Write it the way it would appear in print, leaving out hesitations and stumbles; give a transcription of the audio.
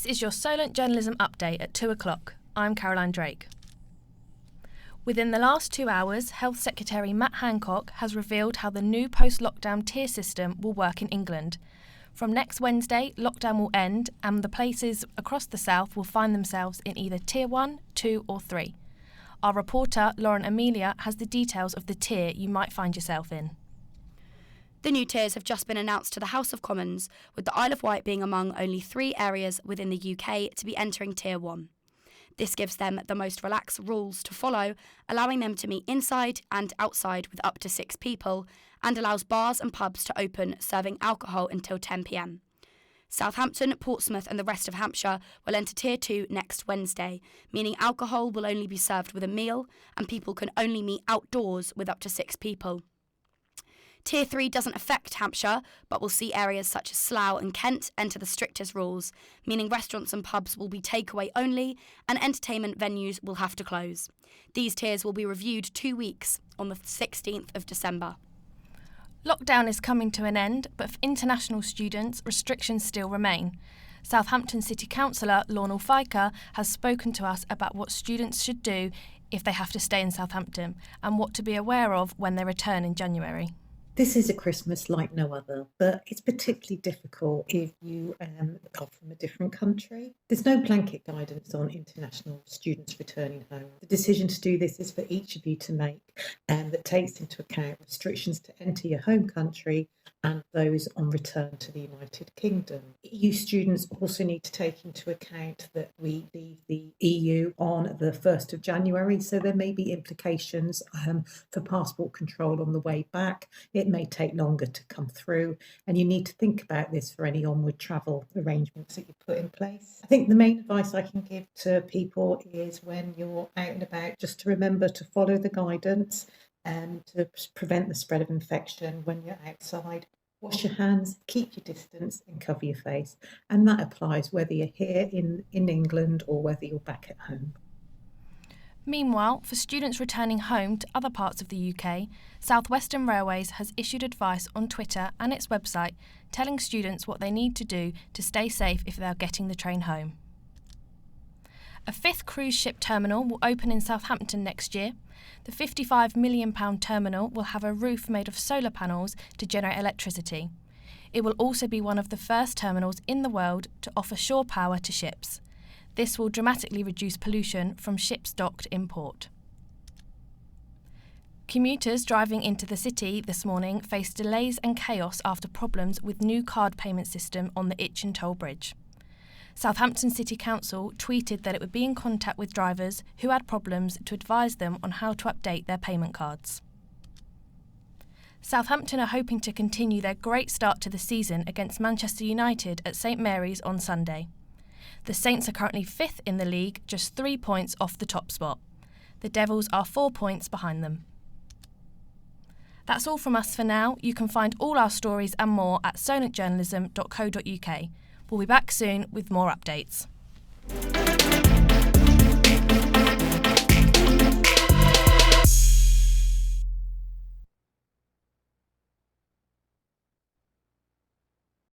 This is your Solent Journalism Update at 2 o'clock. I'm Caroline Drake. Within the last 2 hours, Health Secretary Matt Hancock has revealed how the new post-lockdown tier system will work in England. From next Wednesday, lockdown will end and the places across the south will find themselves in either Tier 1, 2 or 3. Our reporter, Lauren Amelia, has the details of the tier you might find yourself in. The new tiers have just been announced to the House of Commons, with the Isle of Wight being among only 3 areas within the UK to be entering Tier 1. This gives them the most relaxed rules to follow, allowing them to meet inside and outside with up to 6 people, and allows bars and pubs to open serving alcohol until 10 p.m. Southampton, Portsmouth and the rest of Hampshire will enter Tier 2 next Wednesday, meaning alcohol will only be served with a meal and people can only meet outdoors with up to 6 people. Tier 3 doesn't affect Hampshire, but will see areas such as Slough and Kent enter the strictest rules, meaning restaurants and pubs will be takeaway only and entertainment venues will have to close. These tiers will be reviewed 2 weeks on the 16th of December. Lockdown is coming to an end, but for international students, restrictions still remain. Southampton City Councillor Lornal Fiker has spoken to us about what students should do if they have to stay in Southampton and what to be aware of when they return in January. This is a Christmas like no other, but it's particularly difficult if you are from a different country. There's no blanket guidance on international students returning home. The decision to do this is for each of you to make, and that takes into account restrictions to enter your home country and those on return to the United Kingdom. EU students also need to take into account that we leave the EU on the 1st of January, so there may be implications for passport control on the way back. It may take longer to come through, and you need to think about this for any onward travel arrangements that you put in place. I think the main advice I can give to people is when you're out and about, just to remember to follow the guidance to prevent the spread of infection when you're outside. Wash your hands, keep your distance and cover your face. And that applies whether you're here in England or whether you're back at home. Meanwhile, for students returning home to other parts of the UK, South Western Railways has issued advice on Twitter and its website telling students what they need to do to stay safe if they are getting the train home. A 5th cruise ship terminal will open in Southampton next year. The £55 million terminal will have a roof made of solar panels to generate electricity. It will also be one of the first terminals in the world to offer shore power to ships. This will dramatically reduce pollution from ships docked in port. Commuters driving into the city this morning faced delays and chaos after problems with new card payment system on the Itchen Toll Bridge. Southampton City Council tweeted that it would be in contact with drivers who had problems to advise them on how to update their payment cards. Southampton are hoping to continue their great start to the season against Manchester United at St Mary's on Sunday. The Saints are currently 5th in the league, just 3 points off the top spot. The Devils are 4 points behind them. That's all from us for now. You can find all our stories and more at solentjournalism.co.uk. We'll be back soon with more updates.